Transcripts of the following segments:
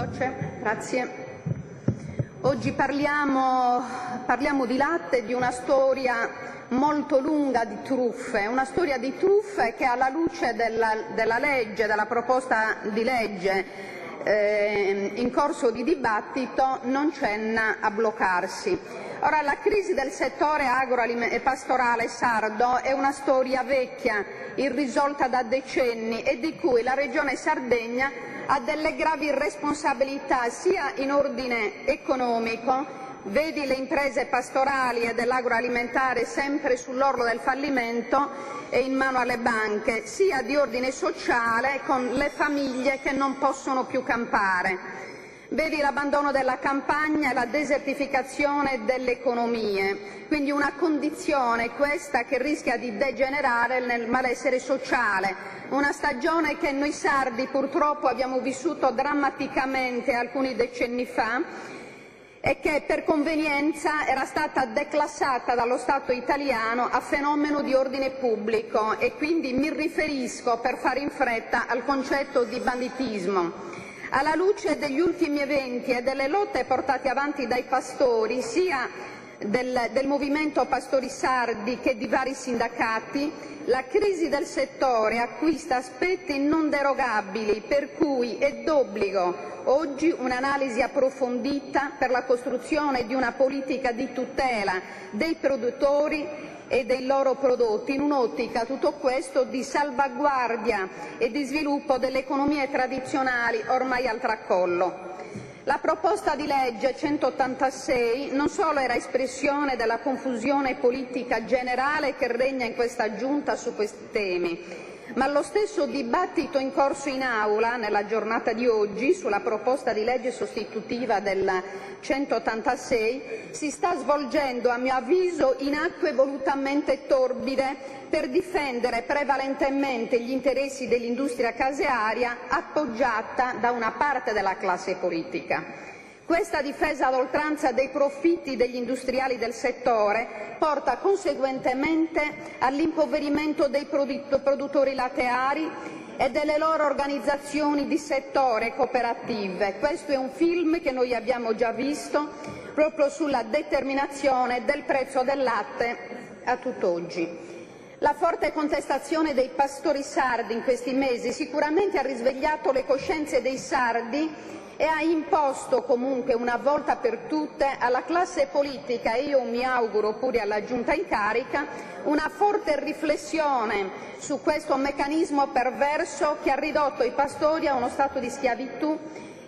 veloce, grazie. Oggi parliamo di latte, di una storia molto lunga di truffe, una storia di truffe che alla luce della proposta di legge in corso di dibattito non cenna a bloccarsi. Ora, la crisi del settore pastorale sardo è una storia vecchia, irrisolta da decenni e di cui la Regione Sardegna ha delle gravi responsabilità sia in ordine economico, vedi le imprese pastorali e dell'agroalimentare sempre sull'orlo del fallimento e in mano alle banche, sia di ordine sociale con le famiglie che non possono più campare. Vedi l'abbandono della campagna e la desertificazione delle economie, quindi una condizione questa che rischia di degenerare nel malessere sociale, una stagione che noi sardi purtroppo abbiamo vissuto drammaticamente alcuni decenni fa e che per convenienza era stata declassata dallo Stato italiano a fenomeno di ordine pubblico e quindi mi riferisco, per fare in fretta, al concetto di banditismo. Alla luce degli ultimi eventi e delle lotte portate avanti dai pastori, sia del movimento Pastori Sardi che di vari sindacati, la crisi del settore acquista aspetti non derogabili, per cui è d'obbligo oggi un'analisi approfondita per la costruzione di una politica di tutela dei produttori e dei loro prodotti, in un'ottica, tutto questo, di salvaguardia e di sviluppo delle economie tradizionali ormai al tracollo. La proposta di legge 186 non solo era espressione della confusione politica generale che regna in questa Giunta su questi temi, ma lo stesso dibattito in corso in Aula nella giornata di oggi sulla proposta di legge sostitutiva del 186 si sta svolgendo, a mio avviso, in acque volutamente torbide per difendere prevalentemente gli interessi dell'industria casearia appoggiata da una parte della classe politica. Questa difesa ad oltranza dei profitti degli industriali del settore porta conseguentemente all'impoverimento dei produttori latteari e delle loro organizzazioni di settore cooperative. Questo è un film che noi abbiamo già visto proprio sulla determinazione del prezzo del latte a tutt'oggi. La forte contestazione dei pastori sardi in questi mesi sicuramente ha risvegliato le coscienze dei sardi e ha imposto comunque una volta per tutte alla classe politica, e io mi auguro pure alla Giunta in carica, una forte riflessione su questo meccanismo perverso che ha ridotto i pastori a uno stato di schiavitù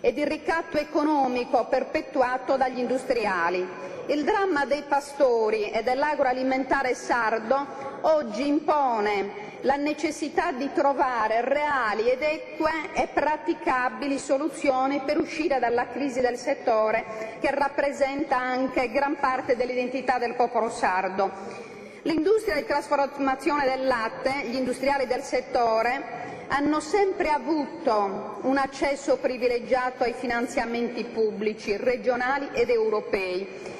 e di ricatto economico perpetuato dagli industriali. Il dramma dei pastori e dell'agroalimentare sardo oggi impone la necessità di trovare reali ed eque e praticabili soluzioni per uscire dalla crisi del settore che rappresenta anche gran parte dell'identità del popolo sardo. L'industria di trasformazione del latte, gli industriali del settore, hanno sempre avuto un accesso privilegiato ai finanziamenti pubblici, regionali ed europei,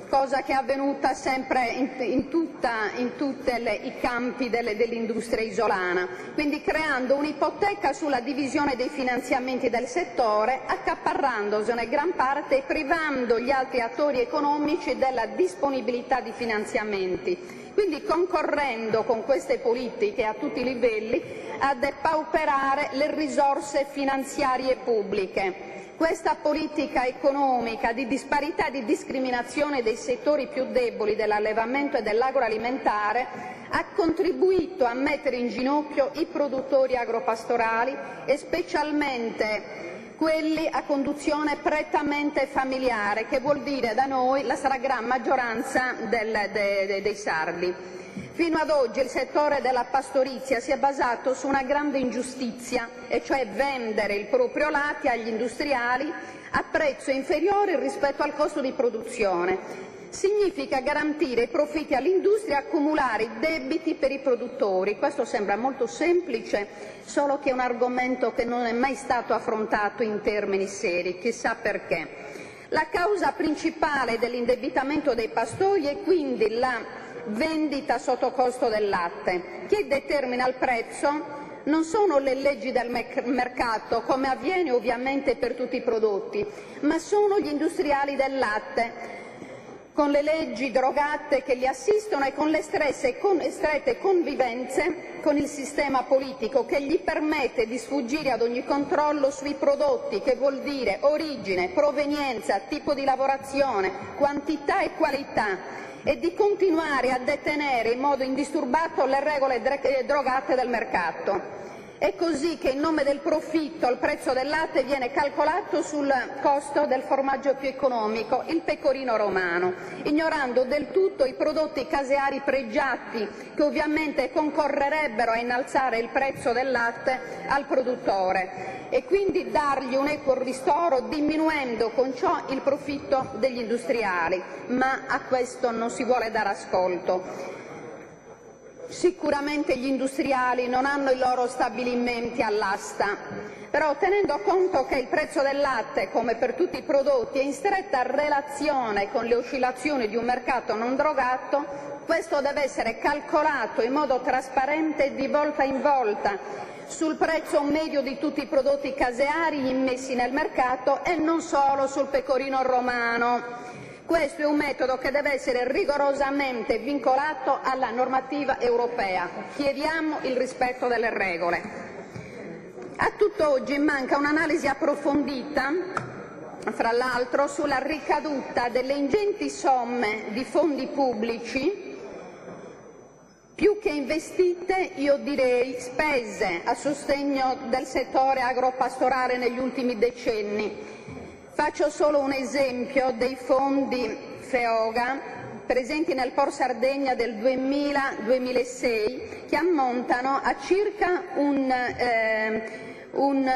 cosa che è avvenuta sempre in tutti i campi dell'industria isolana, quindi creando un'ipoteca sulla divisione dei finanziamenti del settore, accaparrandosene gran parte e privando gli altri attori economici della disponibilità di finanziamenti, quindi concorrendo con queste politiche a tutti i livelli a depauperare le risorse finanziarie pubbliche. Questa politica economica di disparità e di discriminazione dei settori più deboli dell'allevamento e dell'agroalimentare ha contribuito a mettere in ginocchio i produttori agropastorali e specialmente quelli a conduzione prettamente familiare, che vuol dire da noi la stragrande maggioranza dei sardi. Fino ad oggi il settore della pastorizia si è basato su una grande ingiustizia, e cioè vendere il proprio latte agli industriali a prezzo inferiore rispetto al costo di produzione. Significa garantire i profitti all'industria e accumulare i debiti per i produttori. Questo sembra molto semplice, solo che è un argomento che non è mai stato affrontato in termini seri, chissà perché. La causa principale dell'indebitamento dei pastori è quindi la vendita sotto costo del latte, che determina il prezzo non sono le leggi del mercato, come avviene ovviamente per tutti i prodotti, ma sono gli industriali del latte, con le leggi drogate che li assistono e con le strette convivenze con il sistema politico che gli permette di sfuggire ad ogni controllo sui prodotti, che vuol dire origine, provenienza, tipo di lavorazione, quantità e qualità, e di continuare a detenere in modo indisturbato le regole drogate del mercato. È così che in nome del profitto il prezzo del latte viene calcolato sul costo del formaggio più economico, il pecorino romano, ignorando del tutto i prodotti caseari pregiati che ovviamente concorrerebbero a innalzare il prezzo del latte al produttore e quindi dargli un equo ristoro, diminuendo con ciò il profitto degli industriali. Ma a questo non si vuole dare ascolto. Sicuramente gli industriali non hanno i loro stabilimenti all'asta, però tenendo conto che il prezzo del latte, come per tutti i prodotti, è in stretta relazione con le oscillazioni di un mercato non drogato, questo deve essere calcolato in modo trasparente di volta in volta sul prezzo medio di tutti i prodotti caseari immessi nel mercato e non solo sul pecorino romano. Questo è un metodo che deve essere rigorosamente vincolato alla normativa europea. Chiediamo il rispetto delle regole. A tutt'oggi manca un'analisi approfondita, fra l'altro, sulla ricaduta delle ingenti somme di fondi pubblici, più che investite, io direi spese, a sostegno del settore agropastorale negli ultimi decenni. Faccio solo un esempio dei fondi FEOGA presenti nel POR Sardegna del 2000-2006, che ammontano a circa un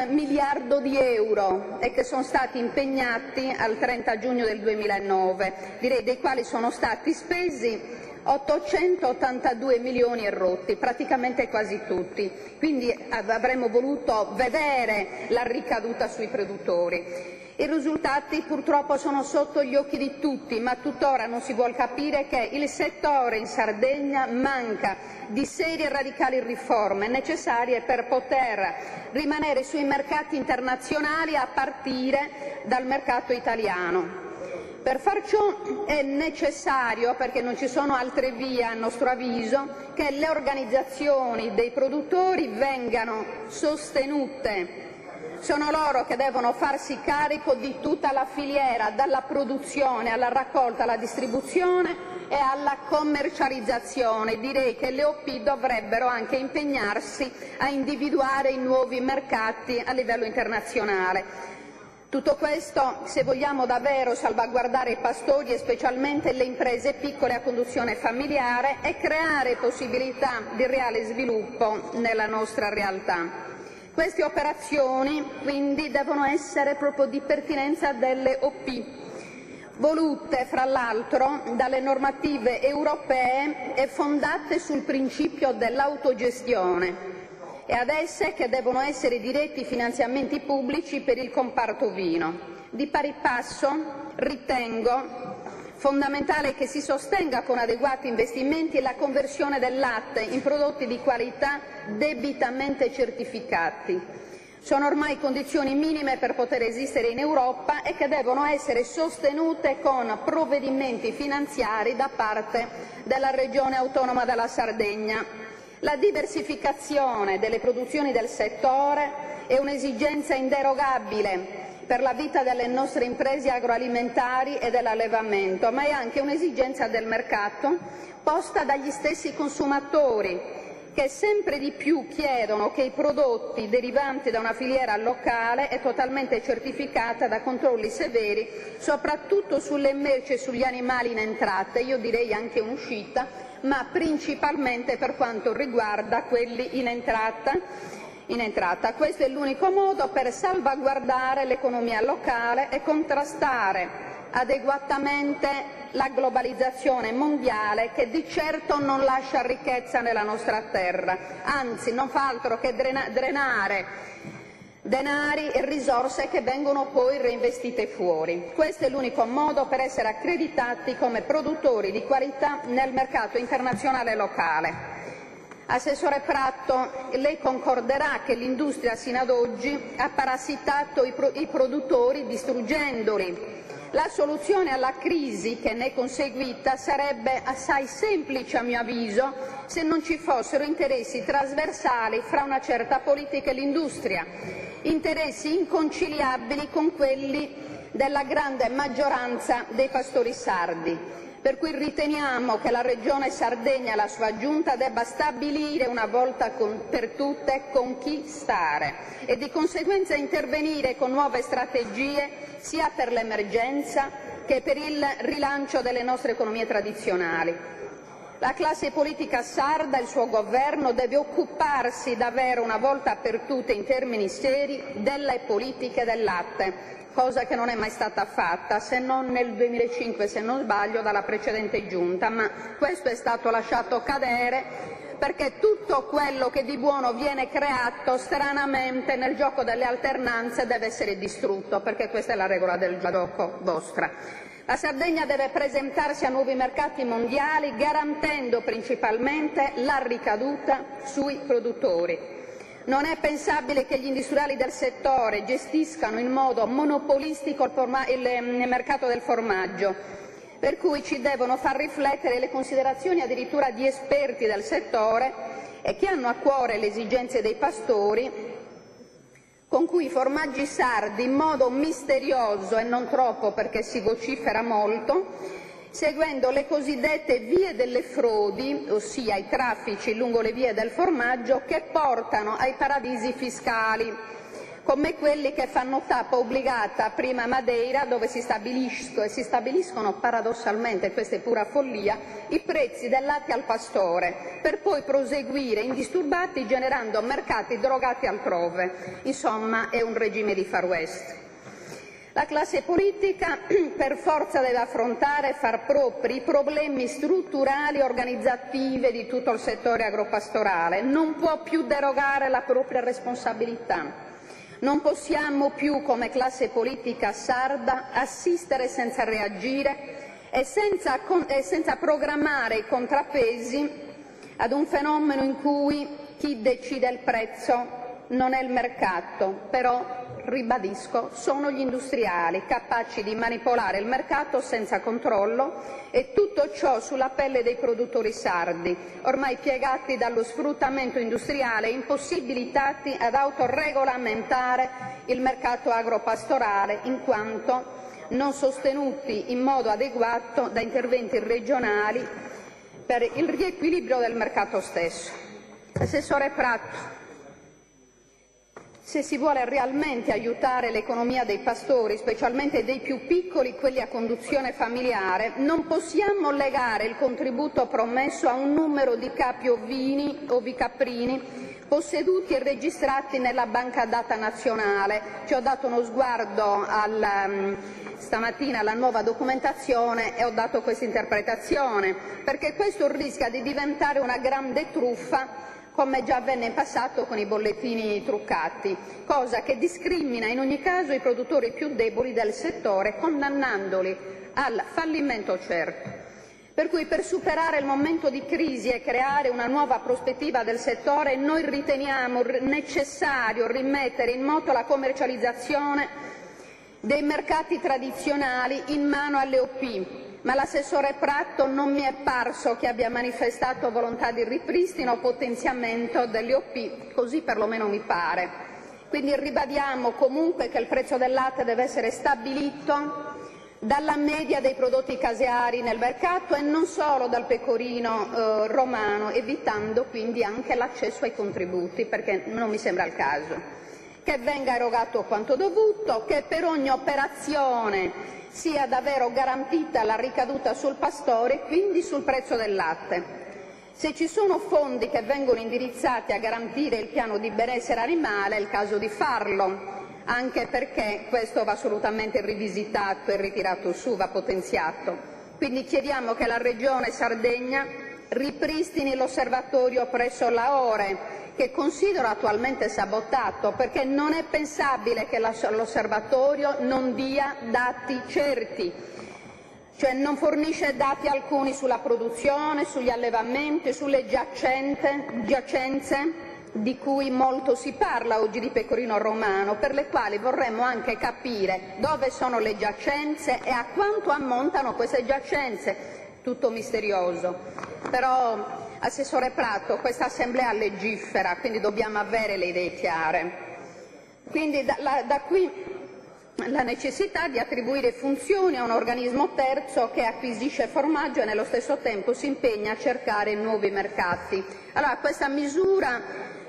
miliardo di euro e che sono stati impegnati al 30 giugno del 2009, direi dei quali sono stati spesi 882 milioni e rotti, praticamente quasi tutti. Quindi avremmo voluto vedere la ricaduta sui produttori. I risultati purtroppo sono sotto gli occhi di tutti, ma tuttora non si vuol capire che il settore in Sardegna manca di serie e radicali riforme necessarie per poter rimanere sui mercati internazionali a partire dal mercato italiano. Per far ciò è necessario, perché non ci sono altre vie a nostro avviso, che le organizzazioni dei produttori vengano sostenute. Sono loro che devono farsi carico di tutta la filiera, dalla produzione alla raccolta, alla distribuzione e alla commercializzazione. Direi che le OP dovrebbero anche impegnarsi a individuare i nuovi mercati a livello internazionale. Tutto questo se vogliamo davvero salvaguardare i pastori e specialmente le imprese piccole a conduzione familiare e creare possibilità di reale sviluppo nella nostra realtà. Queste operazioni quindi devono essere proprio di pertinenza delle OP, volute fra l'altro dalle normative europee e fondate sul principio dell'autogestione, e ad esse che devono essere diretti finanziamenti pubblici per il comparto vino. Di pari passo ritengo fondamentale che si sostenga con adeguati investimenti la conversione del latte in prodotti di qualità debitamente certificati. Sono ormai condizioni minime per poter esistere in Europa e che devono essere sostenute con provvedimenti finanziari da parte della Regione Autonoma della Sardegna. La diversificazione delle produzioni del settore è un'esigenza inderogabile per la vita delle nostre imprese agroalimentari e dell'allevamento, ma è anche un'esigenza del mercato posta dagli stessi consumatori, che sempre di più chiedono che i prodotti derivanti da una filiera locale e totalmente certificata da controlli severi, soprattutto sulle merci e sugli animali in entrata, io direi anche in uscita, ma principalmente per quanto riguarda quelli in entrata. Questo è l'unico modo per salvaguardare l'economia locale e contrastare adeguatamente la globalizzazione mondiale, che di certo non lascia ricchezza nella nostra terra, anzi non fa altro che drenare denari e risorse che vengono poi reinvestite fuori. Questo è l'unico modo per essere accreditati come produttori di qualità nel mercato internazionale e locale. Assessore Pratto, lei concorderà che l'industria sino ad oggi ha parassitato i produttori distruggendoli. La soluzione alla crisi che ne è conseguita sarebbe assai semplice, a mio avviso, se non ci fossero interessi trasversali fra una certa politica e l'industria, interessi inconciliabili con quelli della grande maggioranza dei pastori sardi. Per cui riteniamo che la Regione Sardegna e la sua Giunta debba stabilire una volta per tutte con chi stare e di conseguenza intervenire con nuove strategie sia per l'emergenza che per il rilancio delle nostre economie tradizionali. La classe politica sarda e il suo governo deve occuparsi davvero una volta per tutte in termini seri delle politiche del latte, cosa che non è mai stata fatta, se non nel 2005, se non sbaglio, dalla precedente Giunta, ma questo è stato lasciato cadere perché tutto quello che di buono viene creato stranamente nel gioco delle alternanze deve essere distrutto, perché questa è la regola del gioco vostra. La Sardegna deve presentarsi a nuovi mercati mondiali garantendo principalmente la ricaduta sui produttori. Non è pensabile che gli industriali del settore gestiscano in modo monopolistico il mercato del formaggio, per cui ci devono far riflettere le considerazioni addirittura di esperti del settore e che hanno a cuore le esigenze dei pastori, con cui i formaggi sardi in modo misterioso e non troppo perché si vocifera molto, seguendo le cosiddette vie delle frodi, ossia i traffici lungo le vie del formaggio che portano ai paradisi fiscali, come quelli che fanno tappa obbligata prima a Madeira, dove si stabiliscono paradossalmente, questa è pura follia, i prezzi del latte al pastore, per poi proseguire indisturbati generando mercati drogati altrove. Insomma, è un regime di Far West. La classe politica per forza deve affrontare e far propri i problemi strutturali e organizzativi di tutto il settore agropastorale. Non può più derogare la propria responsabilità. Non possiamo più, come classe politica sarda, assistere senza reagire e senza programmare i contrappesi ad un fenomeno in cui chi decide il prezzo non è il mercato, però, ribadisco, sono gli industriali capaci di manipolare il mercato senza controllo e tutto ciò sulla pelle dei produttori sardi, ormai piegati dallo sfruttamento industriale e impossibilitati ad autoregolamentare il mercato agropastorale in quanto non sostenuti in modo adeguato da interventi regionali per il riequilibrio del mercato stesso. Assessore Pratto, se si vuole realmente aiutare l'economia dei pastori, specialmente dei più piccoli, quelli a conduzione familiare, non possiamo legare il contributo promesso a un numero di capi ovini o caprini posseduti e registrati nella banca data nazionale. Ci ho dato uno sguardo stamattina alla nuova documentazione e ho dato questa interpretazione, perché questo rischia di diventare una grande truffa, come già avvenne in passato con i bollettini truccati, cosa che discrimina in ogni caso i produttori più deboli del settore, condannandoli al fallimento certo. Per cui per superare il momento di crisi e creare una nuova prospettiva del settore, noi riteniamo necessario rimettere in moto la commercializzazione dei mercati tradizionali in mano alle OP, ma l'assessore Pratto non mi è parso che abbia manifestato volontà di ripristino o potenziamento delle OP, così perlomeno mi pare. Quindi ribadiamo comunque che il prezzo del latte deve essere stabilito dalla media dei prodotti caseari nel mercato e non solo dal pecorino romano, evitando quindi anche l'accesso ai contributi, perché non mi sembra il caso. Che venga erogato quanto dovuto, che per ogni operazione sia davvero garantita la ricaduta sul pastore e quindi sul prezzo del latte. Se ci sono fondi che vengono indirizzati a garantire il piano di benessere animale è il caso di farlo, anche perché questo va assolutamente rivisitato e ritirato su, va potenziato. Quindi chiediamo che la Regione Sardegna ripristini l'osservatorio presso l'AORE, che considero attualmente sabotato, perché non è pensabile che l'osservatorio non dia dati certi. cioè non fornisce dati alcuni sulla produzione, sugli allevamenti, sulle giacenze di cui molto si parla oggi di pecorino romano, per le quali vorremmo anche capire dove sono le giacenze e a quanto ammontano queste giacenze. Tutto misterioso. Però, Assessore Prato, questa Assemblea legifera, quindi dobbiamo avere le idee chiare. Quindi da qui la necessità di attribuire funzioni a un organismo terzo che acquisisce formaggio e nello stesso tempo si impegna a cercare nuovi mercati. Allora, questa misura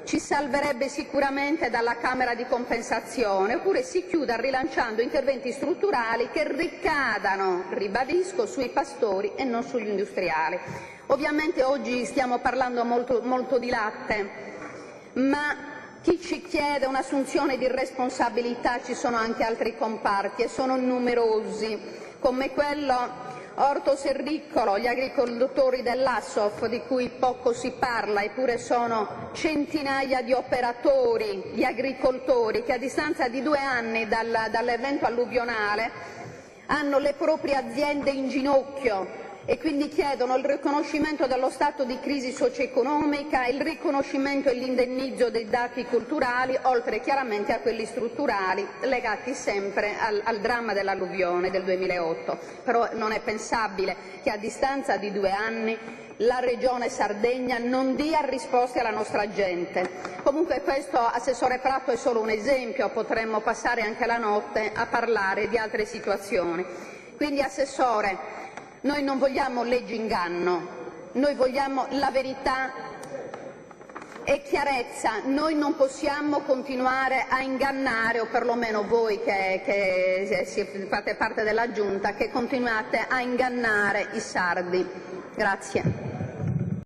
ci salverebbe sicuramente dalla Camera di compensazione, oppure si chiuda rilanciando interventi strutturali che ricadano, ribadisco, sui pastori e non sugli industriali. Ovviamente oggi stiamo parlando molto di latte, ma chi ci chiede un'assunzione di responsabilità, ci sono anche altri comparti e sono numerosi, come quello orto-serricolo, gli agricoltori dell'Assof, di cui poco si parla, eppure sono centinaia di operatori, di agricoltori, che a distanza di 2 anni dall'evento alluvionale hanno le proprie aziende in ginocchio e quindi chiedono il riconoscimento dello stato di crisi socio-economica, il riconoscimento e l'indennizzo dei dati culturali, oltre chiaramente a quelli strutturali legati sempre al dramma dell'alluvione del 2008. Però non è pensabile che a distanza di 2 anni la Regione Sardegna non dia risposte alla nostra gente. Comunque questo, Assessore Prato, è solo un esempio, potremmo passare anche la notte a parlare di altre situazioni. Quindi, Assessore, noi non vogliamo leggi inganno, noi vogliamo la verità e chiarezza. Noi non possiamo continuare a ingannare, o perlomeno voi che fate parte della Giunta, che continuate a ingannare i sardi. Grazie.